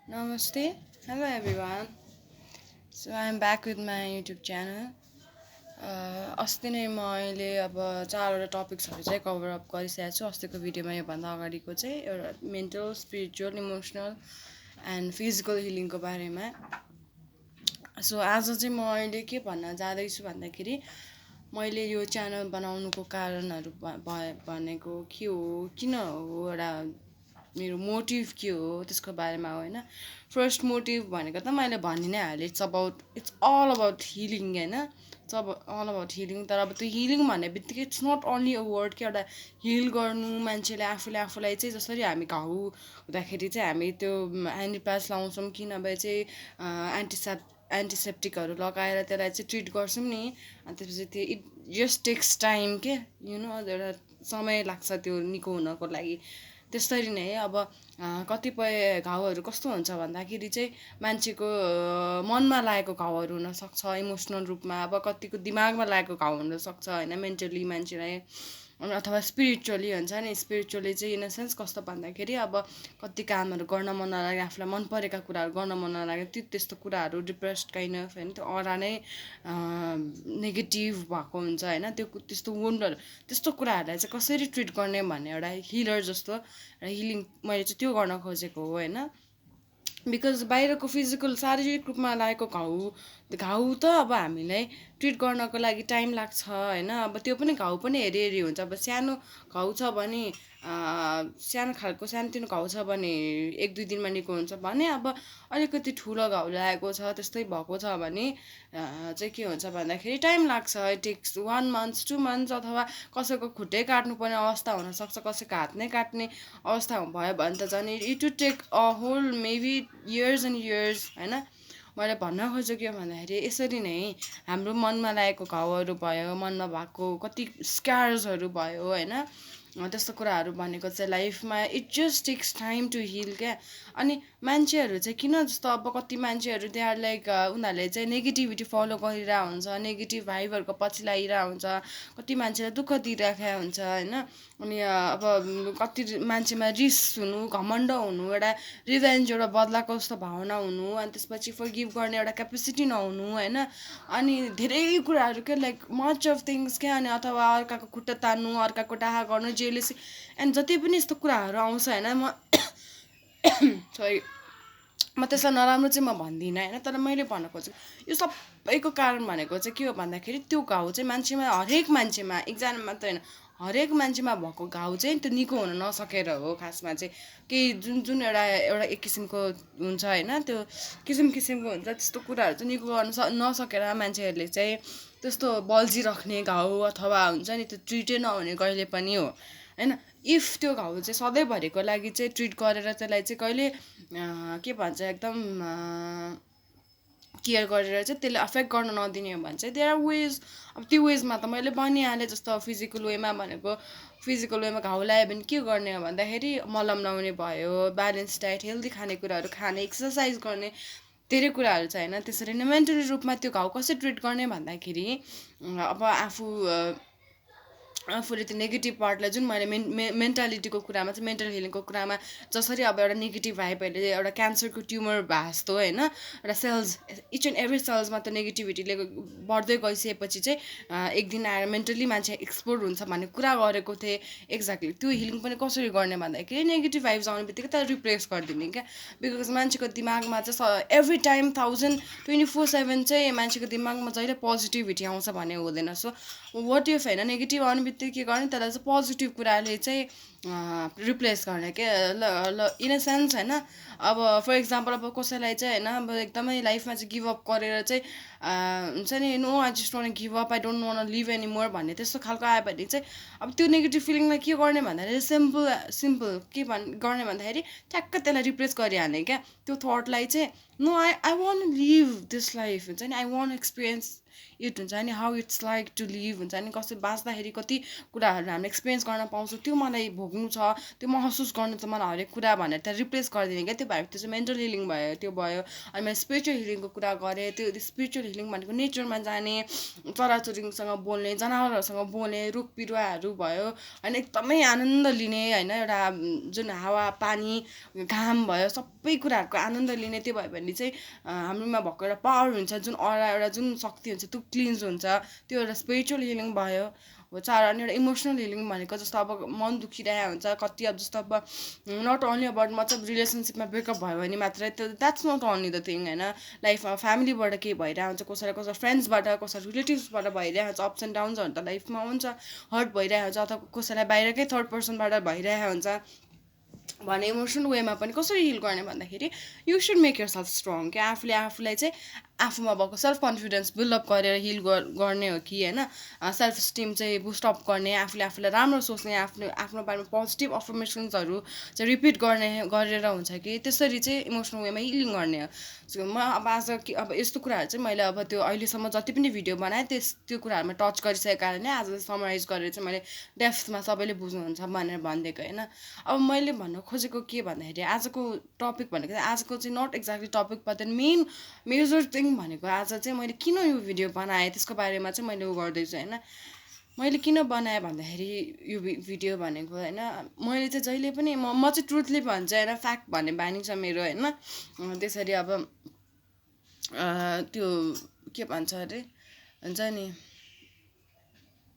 Namaste. Hello everyone. So I'm back with my YouTube channel. अस्ति नै मैले अब चारवटा टपिक्सहरू चाहिँ कभर अप गरिसकेको छु अस्तिको भिडियोमा योभन्दा अगाडिको चाहिँ एउटा mental spiritual emotional and physical हिलिङको बारेमा सो आज चाहिँ मैले के भन्न जाँदैछु भन्दाखेरि मैले यो च्यानल बनाउनुको कारणहरू भनेको के हो किन हो एउटा मेरो मोटिभ के हो त्यसको बारेमा हो होइन फर्स्ट मोटिभ भनेको त मैले भनि नै हालेँ इट्स अल अबाउट हिलिङ होइन इट्स अल अबाउट हिलिङ तर अब त्यो हिलिङ भन्ने बित्तिकै it's not only a word कि एउटा हिल गर्नु मान्छेले आफूलाई चाहिँ जसरी हामी घाउ हुँदाखेरि चाहिँ हामी त्यो एन्टिप्लास लाउँछौँ कि नभए चाहिँ एन्टिसेप्टिकहरू लगाएर त्यसलाई चाहिँ ट्रिट गर्छौँ नि अनि त्यसपछि त्यो इट जस्ट टेक्स टाइम के एउटा समय लाग्छ त्यो निको हुनको लागि त्यस्तरी नै अब कतिपय घाउहरू कस्तो हुन्छ भन्दाखेरि चाहिँ मान्छेको मनमा लागेको घाउहरू हुनसक्छ इमोसनल रूपमा अब कतिको दिमागमा लागेको घाउ हुनसक्छ होइन मेन्टली मान्छेलाई अथवा स्पिरिचुअली हुन्छ नि स्पिरिचुअली चाहिँ इन द सेन्स कस्तो भन्दाखेरि अब कति कामहरू गर्न मन नलागे आफूलाई मन परेका कुराहरू गर्न मन नलागे त्यस्तो कुराहरू डिप्रेस्ड काइन्ड अफ होइन त्यो अरा नै नेगेटिभ भएको हुन्छ होइन त्यस्तो वुन्डहरू त्यस्तो कुराहरूलाई चाहिँ कसरी ट्रिट गर्ने भन्ने एउटा हिलर जस्तो र हिलिङ मैले चाहिँ त्यो गर्न खोजेको हो होइन बिकज बाहिरको फिजिकल शारीरिक रूपमा लागेको घाउ त अब हामीलाई ट्रिट गर्नको लागि टाइम लाग्छ होइन अब त्यो पनि घाउ पनि हेरी हुन्छ अब सानो घाउ छ भने सानोतिनो घाउ छ भने 1-2 दिनमा निको हुन्छ भने अब अलिकति ठुलो घाउ लागेको छ त्यस्तै भएको छ भने चाहिँ के हुन्छ भन्दाखेरि टाइम लाग्छ इट टेक्स 1 month 2 months अथवा कसैको खुट्टै काट्नुपर्ने अवस्था हुनसक्छ कसैको हात नै काट्ने अवस्था भयो भने त झन् it would take a whole maybe years and years होइन मैले भन्न खोजेको के भन्दाखेरि यसरी नै हाम्रो मनमा लागेको घाउहरू भयो मनमा भएको कति स्क्यार्सहरू भयो होइन त्यस्तो कुराहरू भनेको चाहिँ लाइफमा it just takes time to heal क्या अनि मान्छेहरू चाहिँ किन जस्तो अब कति मान्छेहरू दे आर लाइक उनीहरूले चाहिँ नेगेटिभिटी फलो गरिरहेको हुन्छ नेगेटिभ भाइबहरूको पछि लागिरहेको हुन्छ कति मान्छेलाई दुःख दिइराखेको हुन्छ होइन अनि अब कति मान्छेमा रिस हुनु घमण्ड हुनु एउटा रिभेन्ज एउटा बदलाको जस्तो भावना हुनु अनि त्यसपछि फर्गिभ गर्ने एउटा क्यापेसिटी नहुनु होइन अनि धेरै कुराहरू क्या लाइक मच अफ थिङ्स क्या अनि अथवा अर्काको खुट्टा तान्नु अर्काको डाहा गर्नु जेलेसी एन्ड जति पनि यस्तो कुराहरू आउँछ होइन म सरी म त्यसलाई नराम्रो चाहिँ म भन्दिनँ होइन तर मैले भन्न खोजेको यो सबैको कारण भनेको चाहिँ के हो भन्दाखेरि त्यो घाउ चाहिँ मान्छेमा हरेक मान्छेमा एकजना मात्र होइन हरेक मान्छेमा भएको घाउ चाहिँ त्यो निको हुन नसकेर हो खासमा चाहिँ केही जुन एउटा एक किसिमको हुन्छ होइन त्यो किसिमको हुन्छ त्यस्तो कुराहरू चाहिँ निको गर्न नसकेर मान्छेहरूले चाहिँ त्यस्तो बल्झिराख्ने घाउ अथवा हुन्छ नि त्यो ट्रिटै नहुने कहिले पनि हो होइन इफ त्यो घाउ चाहिँ सधैँभरिको लागि चाहिँ ट्रिट गरेर त्यसलाई चाहिँ कहिले के भन्छ एकदम केयर गरेर चाहिँ त्यसले अफेक्ट गर्न नदिने हो भने चाहिँ देयर आर वेज अब त्यो वेजमा त मैले भनिहालेँ जस्तो फिजिकल वेमा भनेको फिजिकल वेमा घाउ लाग्यो भने के गर्ने हो भन्दाखेरि मलम लाउने भयो ब्यालेन्स डाइट हेल्दी खानेकुराहरू खाने एक्सर्साइज गर्ने धेरै कुराहरू छ होइन त्यसरी नै मेन्टली रूपमा त्यो घाउ कसरी ट्रिट गर्ने भन्दाखेरि अब आफूले त्यो नेगेटिभ पार्टलाई जुन मैले मेन्टालिटीको कुरामा चाहिँ मेन्टल हिलिङको कुरामा जसरी अब एउटा नेगेटिभ भाइबहरूले एउटा क्यान्सरको ट्युमर भास्तो होइन एउटा सेल्स इच एन्ड एभ्री सेल्समा त नेगेटिभिटीले बढ्दै गइसकेपछि चाहिँ एक दिन आएर मेन्टली मान्छे एक्सप्लोर हुन्छ भन्ने कुरा गरेको थिएँ एक्ज्याक्टली त्यो हिलिङ पनि कसरी गर्ने भन्दाखेरि नेगेटिभ भाइब्स आउने बित्तिकै त रिप्लेस गरिदिने क्या बिकज मान्छेको दिमागमा चाहिँ एभ्री टाइम 24/7 चाहिँ मान्छेको दिमागमा जहिले पोजिटिभिटी आउँछ भन्ने हुँदैन सो वाट इफ होइन नेगेटिभ आउने बित्तिकै के गर्ने त्यसलाई चाहिँ पोजिटिभ कुराले चाहिँ रिप्लेस गर्ने के ल इन अ सेन्स होइन अब फर इक्जाम्पल अब कसैलाई चाहिँ होइन अब एकदमै लाइफमा चाहिँ गिभअप गरेर चाहिँ हुन्छ नि no I just want give up I don't want live any more भन्ने त्यस्तो खालको आयो भने चाहिँ अब त्यो नेगेटिभ फिलिङलाई के गर्ने भन्दाखेरि सिम्पल के गर्ने भन्दाखेरि ट्याक्क त्यसलाई रिप्लेस गरिहाल्ने क्या त्यो थटलाई चाहिँ no I want live this life हुन्छ नि आई वान्ट एक्सपिरियन्स इट हुन्छ नि how it's like to live हुन्छ नि कसै बाँच्दाखेरि कति कुराहरू हामीले एक्सपिरियन्स गर्न पाउँछौँ त्यो मलाई भोग भोग्नु छ त्यो महसुस गर्नु छ मलाई हरेक कुरा भनेर त्यहाँ रिप्लेस गरिदिने क्या त्यो भयो त्यो चाहिँ मेन्टल हिलिङ भयो त्यो भयो अनि मैले स्पिरिचुअल हिलिङको कुरा गरेँ त्यो स्पिरिचुअल हिलिङ भनेको नेचरमा जाने चराचुरुङीसँग बोल्ने जनावरहरूसँग बोल्ने रुख बिरुवाहरू भयो होइन एकदमै आनन्द लिने होइन एउटा जुन हावा पानी घाम भयो सबै कुराहरूको आनन्द लिने त्यो भयो भने चाहिँ हाम्रोमा भएको एउटा पावर हुन्छ जुन अरा एउटा जुन शक्ति हुन्छ त्यो क्लिन्स हुन्छ त्यो एउटा स्पिरिचुअल हिलिङ भयो हो चार अनि एउटा इमोसनल हिलिङ भनेको जस्तो अब मन दुखिरहेको हुन्छ कति अब जस्तो अब नट ओन्ली अबाउट मतलब रिलेसनसिपमा ब्रेकअप भयो भने मात्रै त्यो that's not only the thing होइन लाइफमा फ्यामिलीबाट केही भइरहेको हुन्छ कसैलाई कसै फ्रेन्ड्सबाट कसै रिलेटिभ्सबाट भइरहेको हुन्छ अप्स एन्ड डाउन्सहरू त लाइफमा हुन्छ हर्ट भइरहेको हुन्छ अथवा कसैलाई बाहिरकै थर्ड पर्सनबाट भइरहेको हुन्छ भने इमोसनल वेमा पनि कसरी हिल गर्ने भन्दाखेरि you should make yourself strong क्या आफूले आफूलाई चाहिँ आफूमा भएको सेल्फ कन्फिडेन्स बिल्डअप गरेर हिल गर्ने हो कि होइन सेल्फ स्टिम चाहिँ बुस्टअप गर्ने आफूले आफूलाई राम्रो सोच्ने आफ्नो बारेमा पोजिटिभ अफर्मेसन्सहरू चाहिँ रिपिट गरेर हुन्छ कि त्यसरी चाहिँ इमोसनल वेमा हिलिङ गर्ने हो सो म अब आज अब यस्तो कुराहरू चाहिँ मैले अब त्यो अहिलेसम्म जति पनि भिडियो बनाएँ त्यो कुराहरूमा टच गरिसकेको कारणले आज समराइज गरेर चाहिँ मैले डेप्थमा सबैले बुझ्नुहुन्छ भनेर भनिदिएको होइन अब मैले भन्न खोजेको के भन्दाखेरि आजको टपिक भनेको आजको चाहिँ not exactly topic but then major thing भनेको आज चाहिँ मैले किन यो भिडियो बनाएँ त्यसको बारेमा चाहिँ मैले उ गर्दैछु होइन मैले किन बनाएँ भन्दाखेरि यो भिडियो भनेको होइन मैले चाहिँ जहिले पनि म चाहिँ ट्रुथली भन्छु होइन फ्याक्ट भन्ने बानी छ मेरो होइन त्यसरी अब त्यो के भन्छ अरे हुन्छ नि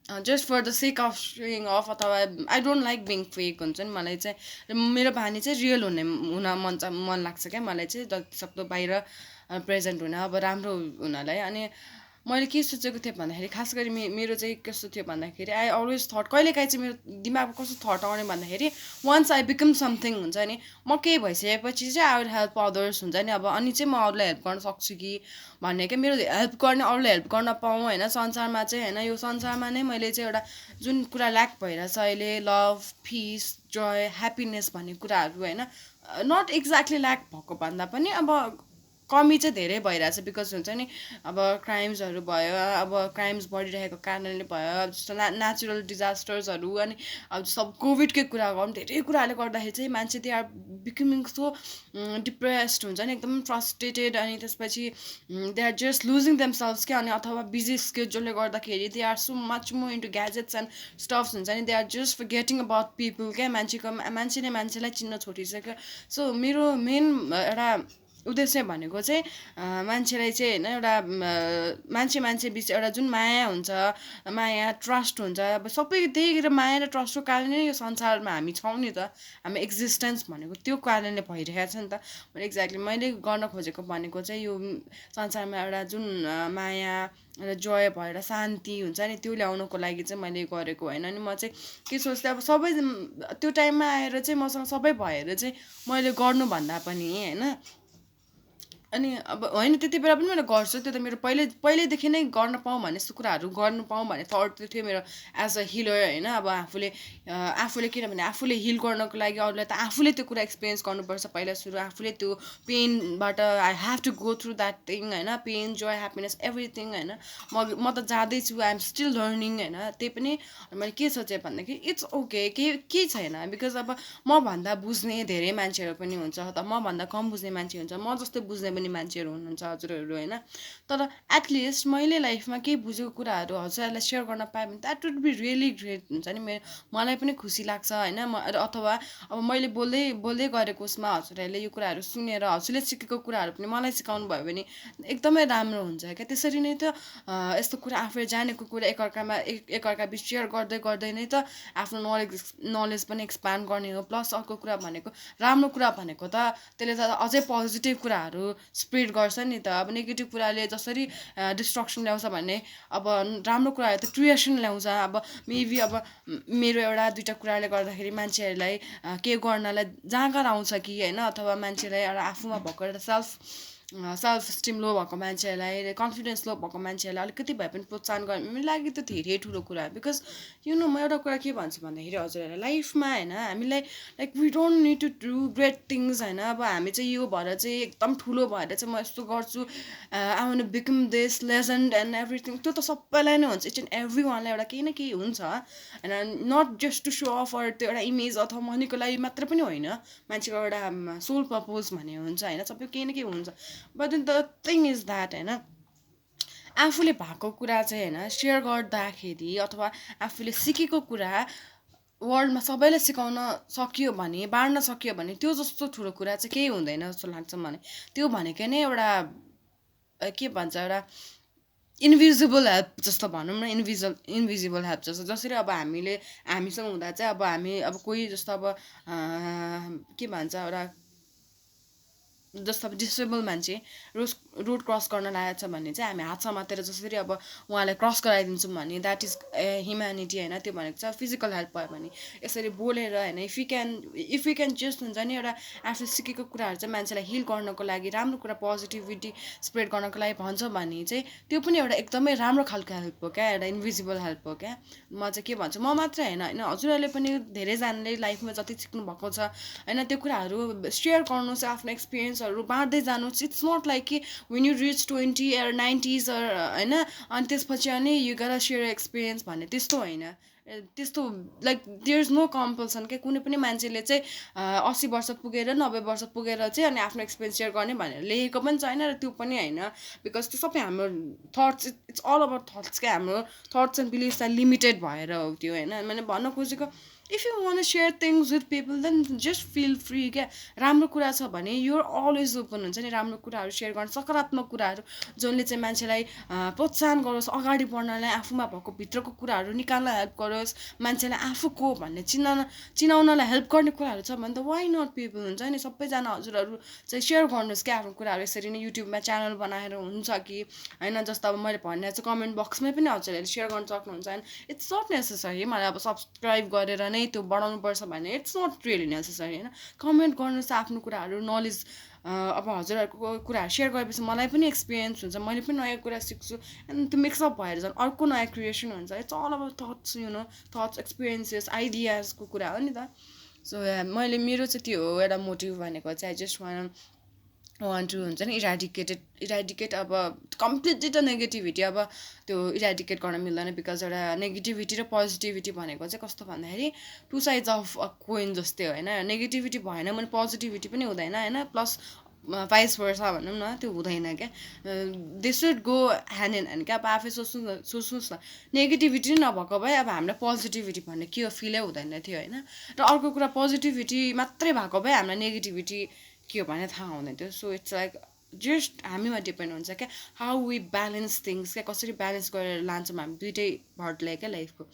just for the sake of showing off अथवा I don't like being fake हुन्छ नि मलाई चाहिँ मेरो बानी चाहिँ रियल हुन मन लाग्छ क्या मलाई चाहिँ जतिसक्दो बाहिर प्रेजेन्ट हुन अब राम्रो हुनलाई अनि मैले के सोचेको थिएँ भन्दाखेरि खास गरी मेरो चाहिँ कस्तो थियो भन्दाखेरि आई अलवेज थट कहिलेकाहीँ चाहिँ मेरो दिमागमा कस्तो थट आउने भन्दाखेरि वन्स आई बिकम समथिङ हुन्छ नि म केही भइसकेपछि चाहिँ आई वुड हेल्प अदर्स हुन्छ नि अब अनि चाहिँ म अरूलाई हेल्प गर्न सक्छु कि भन्ने क्या मेरो हेल्प गर्ने अरूलाई हेल्प गर्न पाऊँ होइन संसारमा चाहिँ होइन यो संसारमा नै मैले चाहिँ एउटा जुन कुरा ल्याक भइरहेछ अहिले लभ पिस जोय ह्याप्पिनेस भन्ने कुराहरू होइन नट एक्ज्याक्टली ल्याक भएको भन्दा पनि अब कमी चाहिँ धेरै भइरहेछ बिकज हुन्छ नि अब क्राइम्सहरू भयो अब क्राइम्स बढिरहेको कारणले भयो जस्तो नेचुरल डिजास्टर्सहरू अनि अब जस्तो अब कोभिडकै कुरा गरौँ धेरै कुराले गर्दाखेरि चाहिँ मान्छे they are becoming so depressed हुन्छ नि एकदम फ्रस्ट्रेटेड अनि त्यसपछि they are just losing themselves क्या अनि अथवा बिजी स्केड्युलले गर्दाखेरि they are so much more into gadgets and stuffs हुन्छ नि they are just forgetting about people क्या मान्छेले मान्छेलाई चिन्न छोडिसक्यो सो मेरो मेन एउटा उद्देश्य भनेको चाहिँ मान्छेलाई चाहिँ होइन एउटा मान्छे बिच एउटा जुन माया हुन्छ माया ट्रस्ट हुन्छ अब सबै त्यही माया र ट्रस्टको कारणले यो संसारमा हामी छौँ नि त हामी एक्जिस्टेन्स भनेको त्यो कारणले भइरहेको छ नि त एक्ज्याक्टली मैले गर्न खोजेको भनेको चाहिँ यो संसारमा एउटा जुन माया र जोय भएर शान्ति हुन्छ नि त्यो ल्याउनको लागि चाहिँ मैले गरेको होइन अनि म चाहिँ के सोच्थेँ अब सबै त्यो टाइममा आएर चाहिँ मसँग सबै भएर चाहिँ मैले गर्नुभन्दा पनि होइन अनि अब होइन त्यति बेला पनि मैले गर्छु त्यो त मेरो पहिल्यैदेखि नै गर्न पाऊँ भन्ने यस्तो कुराहरू गर्नु पाऊँ भन्ने थट त्यो थियो मेरो एज अ हिलर होइन अब आफूले किनभने आफूले हिल गर्नको लागि अरूलाई त आफूले त्यो कुरा एक्सपिरियन्स गर्नुपर्छ पहिला सुरु आफूले त्यो पेनबाट I have to go through that thing होइन पेन जोय ह्याप्पिनेस एभ्रिथिङ होइन म त जाँदैछु आइ एम स्टिल लर्निङ होइन त्यही पनि मैले के सोचेँ भन्दाखेरि इट्स ओके केही छैन बिकज अब मभन्दा बुझ्ने धेरै मान्छेहरू पनि हुन्छ त मभन्दा कम बुझ्ने मान्छे हुन्छ म जस्तै बुझ्ने पनि मान्छेहरू हुनुहुन्छ हजुरहरू होइन तर एटलिस्ट मैले लाइफमा केही बुझेको कुराहरू हजुरहरूलाई सेयर गर्न पाएँ भने that would be really great हुन्छ नि मलाई पनि खुसी लाग्छ होइन अथवा अब मैले बोल्दै गरेको उसमा हजुरहरूले यो कुराहरू सुनेर हजुरले सिकेको कुराहरू पनि मलाई सिकाउनु भयो भने एकदमै राम्रो हुन्छ क्या त्यसरी नै त यस्तो कुरा आफूले जानेको कुरा एकअर्का बिच सेयर गर्दै नै त आफ्नो नलेज पनि एक्सपान्ड गर्ने हो प्लस अर्को कुरा भनेको राम्रो कुरा भनेको त त्यसले त अझै पोजिटिभ कुराहरू स्प्रेड गर्छ नि त अब नेगेटिभ कुराले जसरी डिस्ट्रक्सन ल्याउँछ भने अब राम्रो कुराले त क्रिएसन ल्याउँछ अब मेबी अब मेरो एउटा दुइटा कुराले गर्दाखेरि मान्छेहरूलाई के गर्नलाई जाँगर आउँछ कि होइन अथवा मान्छेलाई एउटा आफूमा भएको एउटा सेल्फ सेल्फ स्टिम लो भएको मान्छेहरूलाई कन्फिडेन्स लो भएको मान्छेहरूलाई अलिकति भए पनि प्रोत्साहन गर्नु मेरो लागि त धेरै ठुलो कुरा हो बिकज म एउटा कुरा के भन्छु भन्दाखेरि हजुरहरूलाई लाइफमा होइन हामीलाई like we don't need to do great things होइन अब हामी चाहिँ यो भएर चाहिँ एकदम ठुलो भएर चाहिँ म यस्तो गर्छु I want to become this legend and everything त्यो त सबैलाई नै हुन्छ इच एन्ड एभ्री वानलाई एउटा केही न केही हुन्छ होइन not just to show off त्यो एउटा इमेज अथवा मनीको लागि मात्र पनि होइन मान्छेको एउटा सोल पर्पोज भन्ने हुन्छ होइन सबै केही न केही हुन्छ but then the thing is that होइन आफूले भएको कुरा चाहिँ होइन सेयर गर्दाखेरि अथवा आफूले सिकेको कुरा वर्ल्डमा सबैलाई सिकाउन सकियो भने बाँड्न सकियो भने त्यो जस्तो ठुलो कुरा चाहिँ केही हुँदैन जस्तो लाग्छ मलाई त्यो भनेकै नै एउटा के भन्छ एउटा इन्भिजिबल हेल्प जस्तो भनौँ न इन्भिजिबल हेल्प जस्तो जसरी अब हामीसँग हुँदा चाहिँ अब हामी अब कोही जस्तो अब के भन्छ एउटा जस्तो अब डिसेबल मान्छे रोड क्रस गर्न लागेको छ भने चाहिँ हामी हात समातेर जसरी अब उहाँलाई क्रस गराइदिन्छौँ भने द्याट इज ह्युम्यानिटी होइन त्यो भनेको चाहिँ फिजिकल हेल्प भयो भने यसरी बोलेर होइन इफ यु क्यान जस्ट हुन्छ नि एउटा आफूले सिकेको कुराहरू चाहिँ मान्छेलाई हिल गर्नको लागि राम्रो कुरा पोजिटिभिटी स्प्रेड गर्नको लागि भन्छ भने चाहिँ त्यो पनि एउटा एकदमै राम्रो खालको हेल्प हो क्या एउटा इन्भिजिबल हेल्प हो क्या म चाहिँ के भन्छु म मात्रै होइन हजुरहरूले पनि धेरैजनाले लाइफमा जति सिक्नु भएको छ होइन त्यो कुराहरू सेयर गर्नुहोस् आफ्नो एक्सपिरियन्सहरू बाँड्दै जानुहोस् इट्स नट लाइक कि when you rich 20 or 90s होइन अनि त्यसपछि अनि यु गट सेयर एक्सपिरियन्स भन्ने त्यस्तो होइन त्यस्तो like there is no compulsion क्या कुनै पनि मान्छेले चाहिँ 80 वर्ष पुगेर 90 वर्ष पुगेर चाहिँ अनि आफ्नो एक्सपिरियन्स सेयर गर्ने भनेर लेखेको पनि छैन र त्यो पनि होइन बिकज त्यो सबै हाम्रो thoughts it's all about thoughts क्या हाम्रो थट्स एन्ड बिलिभ्सलाई लिमिटेड भएर हो त्यो होइन मैले भन्न खोजेको if you want share things with people then just feel free क्या राम्रो कुरा छ भने युआर अलवेज ओपन हुन्छ नि राम्रो कुराहरू सेयर गर्न सकारात्मक कुराहरू जसले चाहिँ मान्छेलाई प्रोत्साहन गरोस् अगाडि बढ्नलाई आफूमा भएको भित्रको कुराहरू निकाल्न हेल्प गरोस् मान्छेलाई आफू को भन्ने चिनाउनलाई हेल्प गर्ने कुराहरू छ भने त वाइ नट पिपल हुन्छ नि सबैजना हजुरहरू चाहिँ सेयर गर्नुहोस् क्या आफ्नो कुराहरू यसरी नै युट्युबमा च्यानल बनाएर हुन्छ कि होइन जस्तो अब मैले भने चाहिँ कमेन्ट बक्समै पनि हजुरहरूले सेयर गर्न सक्नुहुन्छ होइन इट्स नट नेसेसरी मलाई अब सब्सक्राइब गरेर नै त्यो बढाउनुपर्छ भने इट्स नट रियली नेसेसरी होइन कमेन्ट गर्नुहोस् आफ्नो कुराहरू नलेज अब हजुरहरूको कुराहरू सेयर गरेपछि मलाई पनि एक्सपिरियन्स हुन्छ मैले पनि नयाँ कुरा सिक्छु एन्ड त्यो मिक्सअप भएर झन् अर्को नयाँ क्रिएसन हुन्छ it's all about thoughts thoughts experiences आइडियाजको कुरा हो नि त सो मैले मेरो चाहिँ त्यो हो एउटा मोटिभ भनेको चाहिँ आई जस्ट वान टु हुन्छ नि इराडिकेट अब कम्प्लिटली त नेगेटिभिटी अब त्यो इराडिकेट गर्न मिल्दैन बिकज एउटा नेगेटिभिटी र पोजिटिभिटी भनेको चाहिँ कस्तो भन्दाखेरि to sides of a coin जस्तै हो होइन नेगेटिभिटी भएन भने पोजिटिभिटी पनि हुँदैन होइन प्लस भाइस वर्सा भनौँ न त्यो हुँदैन क्या they should go hand in hand क्या अब आफै सोच्नुहोस् न नेगेटिभिटी नै नभएको भए अब हामीलाई पोजिटिभिटी भन्ने के हो फिलै हुँदैन थियो होइन र अर्को कुरा पोजिटिभिटी मात्रै भएको भए हामीलाई नेगेटिभिटी के हो भने थाहा हुँदैन थियो सो इट्स लाइक जस्ट हामीमा डिपेन्ड हुन्छ क्या हाउ वी ब्यालेन्स थिङ्स क्या कसरी ब्यालेन्स गरेर लान्छौँ हामी दुइटै भर्टलाई क्या लाइफको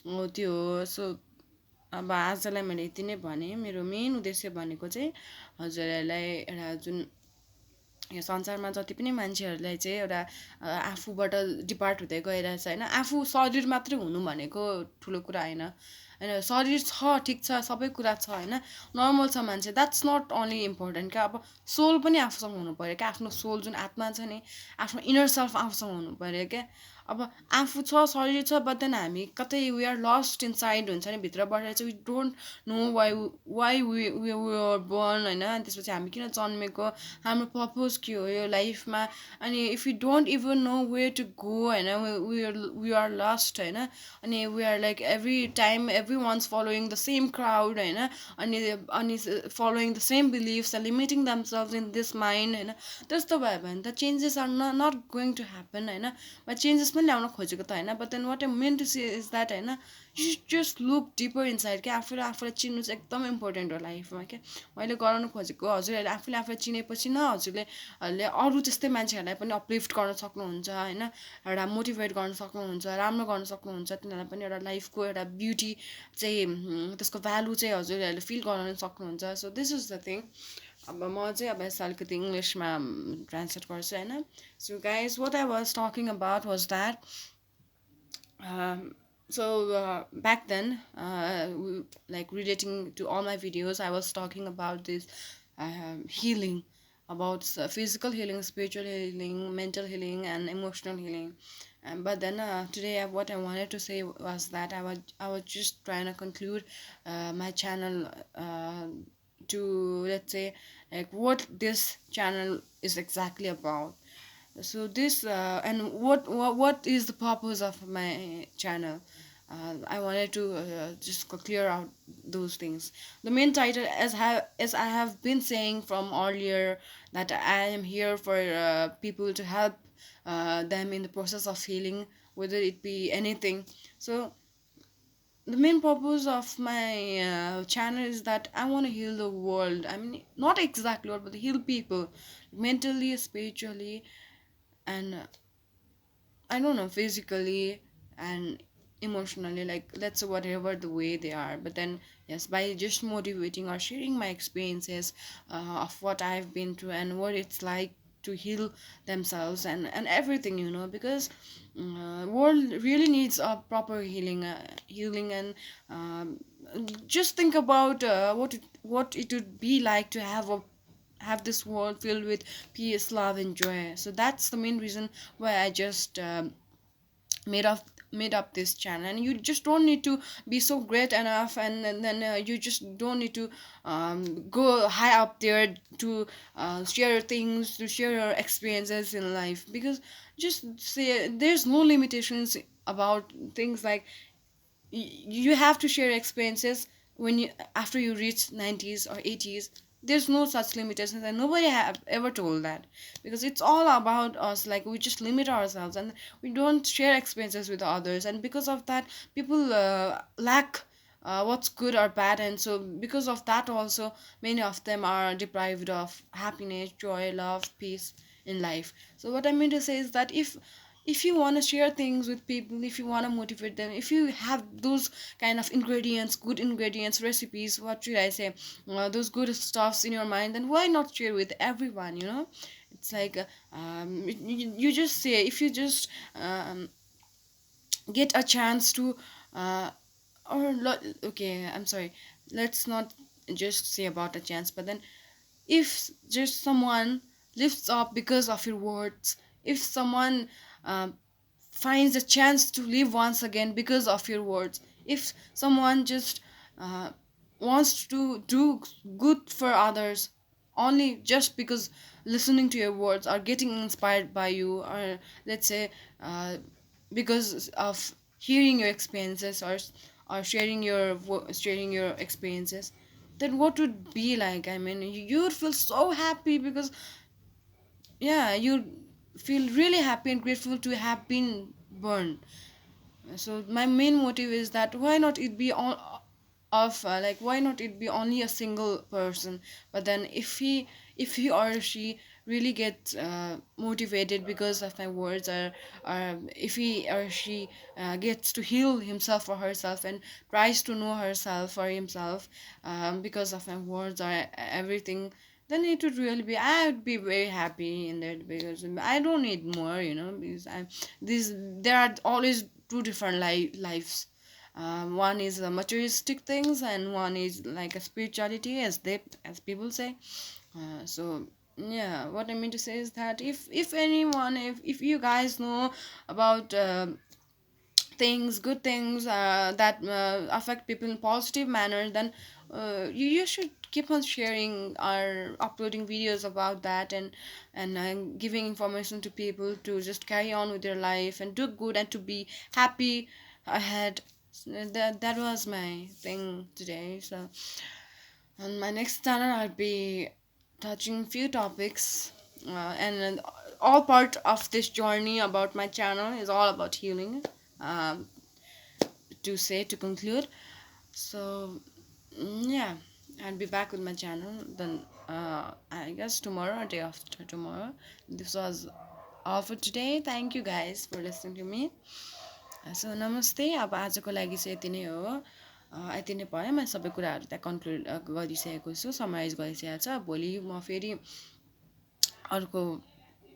हो त्यो हो सो अब आजलाई मैले यति नै भने मेरो मेन उद्देश्य भनेको चाहिँ हजुरहरूलाई एउटा जुन यो संसारमा जति पनि मान्छेहरूलाई चाहिँ एउटा आफूबाट डिपार्ट हुँदै गइरहेछ होइन आफू शरीर मात्रै हुनु भनेको ठुलो कुरा होइन होइन शरीर छ ठिक छ सबै कुरा छ होइन नर्मल छ मान्छे द्याट्स नट ओन्ली इम्पोर्टेन्ट क्या अब सोल पनि आफूसँग हुनु पऱ्यो क्या आफ्नो सोल जुन आत्मा छ नि आफ्नो इनर सेल्फ आफूसँग हुनु पऱ्यो क्या अब आफू छ शरीर छ बट देन हामी कतै we are lost inside हुन्छ नि भित्रबाट चाहिँ we don't know why we are born होइन त्यसपछि हामी किन जन्मेको हाम्रो पर्पोज के हो यो लाइफमा अनि if you don't even know where to go होइन वी आर लस्ट होइन अनि we are like every time everyone's following the same crowd होइन अनि following the same beliefs limiting themselves in this mind होइन त्यस्तो भयो भने त changes are not going to happen होइन चेन्जेस पनि ल्याउन खोजेको त होइन but then what I mean to see is that होइन you just look deeper inside क्या आफूलाई चिन्नु चाहिँ एकदम इम्पोर्टेन्ट हो लाइफमा क्या मैले गराउनु खोजेको हजुरहरूले आफूलाई चिनेपछि न हजुरले अरू त्यस्तै मान्छेहरूलाई पनि अपलिफ्ट गर्न सक्नुहुन्छ होइन एउटा मोटिभेट गर्न सक्नुहुन्छ राम्रो गर्न सक्नुहुन्छ तिनीहरूलाई पनि एउटा लाइफको एउटा ब्युटी चाहिँ त्यसको भ्यालु चाहिँ हजुरहरूले फिल गराउन सक्नुहुन्छ so this is the thing अब म चाहिँ अब यसो अलिकति इङ्ग्लिसमा ट्रान्सलेट गर्छु होइन so guys what I was talking about was that so back then like relating to all my videos I was talking about this healing about physical healing, spiritual healing, mental healing, and emotional healing. But then today, what I wanted to say was that I was just trying to conclude my channel to, let's say, like what this channel is exactly about. So this and what is the purpose of my channel. I wanted to just clear out those things. The main title, as I have been saying from earlier, that I am here for people to help them in the process of healing, whether it be anything. So the main purpose of my channel is that I want to heal the world. I mean, not exactly what, but heal people mentally, spiritually, and I don't know, physically and emotionally, like let's say whatever the way they are. But then, yes, by just motivating or sharing my experiences of what I've been through and what it's like to heal themselves and everything, because world really needs a proper healing. And um, just think about what it would be like to have this world filled with peace, love, and joy. So that's the main reason why I just made up made up this channel. And you just don't need to be so great enough, and then you just don't need to go high up there to share things, to share your experiences in life, because just say there's no limitations about things like you have to share experiences when you after you reach 90s or 80s. There's no such limitations, and nobody have ever told that, because it's all about us. Like, we just limit ourselves and we don't share experiences with others, and because of that people lack what's good or bad. And so because of that also, many of them are deprived of happiness, joy, love, peace in life. So what I mean to say is that if you want to share things with people, if you want to motivate them, if you have those kind of ingredients, good ingredients, recipes, what should I say, those good stuffs in your mind, then why not share with everyone? It's like you just say, if you just get a chance to uh, okay, I'm sorry, let's not just say about a chance, but then if just someone lifts up because of your words, if someone um, finds a chance to live once again because of your words, if someone just uh, wants to do good for others only just because listening to your words or getting inspired by you, or let's say because of hearing your experiences, or sharing your experiences, then what would be like? I mean, you'd feel so happy, because yeah, you feel really happy and grateful to have been born. So my main motive is that why not it be all of like, why not it be only a single person, but then if he or she really gets motivated because of my words, or if he or she gets to heal himself or herself and tries to know herself or himself because of my words or everything, then it would really be, I would be very happy in that, because I don't need more, because there are always two different lives. One is the materialistic things, and one is like a spirituality, as people say. So yeah, what I mean to say is that if anyone, if you guys know about things, good things that affect people in positive manner, then you should keep on sharing or uploading videos about that, and giving information to people to just carry on with their life and do good and to be happy ahead. So that was my thing today. So on my next channel I'll be touching few topics, and all part of this journey about my channel is all about healing, um, to conclude. So yeah, I'll be back with my channel then, I guess tomorrow or day after tomorrow. This was all for today. Thank you guys for listening to me. So नमस्ते। अब आजको लागि चाहिँ यति नै हो। यति नै भयो, मैले सबै कुराहरू त्यहाँ कन्क्लुड गरिसकेको छु, समराइज गरिसकेको छ। भोलि म फेरि अर्को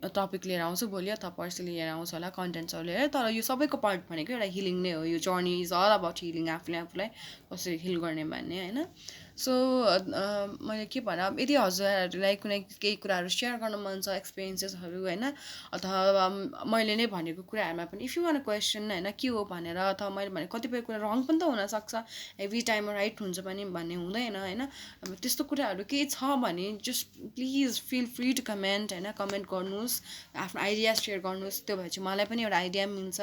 टपिक लिएर आउँछु भोलि अथवा पर्सि लिएर आउँछु होला कन्टेन्ट्सहरू लिएर। तर यो सबैको पार्ट भनेको एउटा हिलिङ नै हो। यो journey is all about healing, आफूलाई कसरी हिल गर्ने भन्ने होइन। सो मैले के भनौँ, यदि हजुरहरूलाई कुनै केही कुराहरू सेयर गर्न मन छ, एक्सपिरियन्सेसहरू होइन, अथवा मैले नै भनेको कुराहरूमा पनि इफ यु वान क्वेसन होइन के हो भनेर, अथवा मैले भने कतिपय कुरा रङ पनि त हुनसक्छ, एभ्री टाइम राइट हुन्छ पनि भन्ने हुँदैन होइन। अब त्यस्तो कुराहरू केही छ भने just please feel free to comment होइन, कमेन्ट गर्नुहोस्, आफ्नो आइडिया सेयर गर्नुहोस्। त्यो भए चाहिँ मलाई पनि एउटा आइडिया मिल्छ।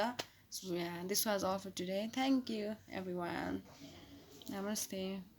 So yeah this was all for today. Thank you everyone. नमस्ते।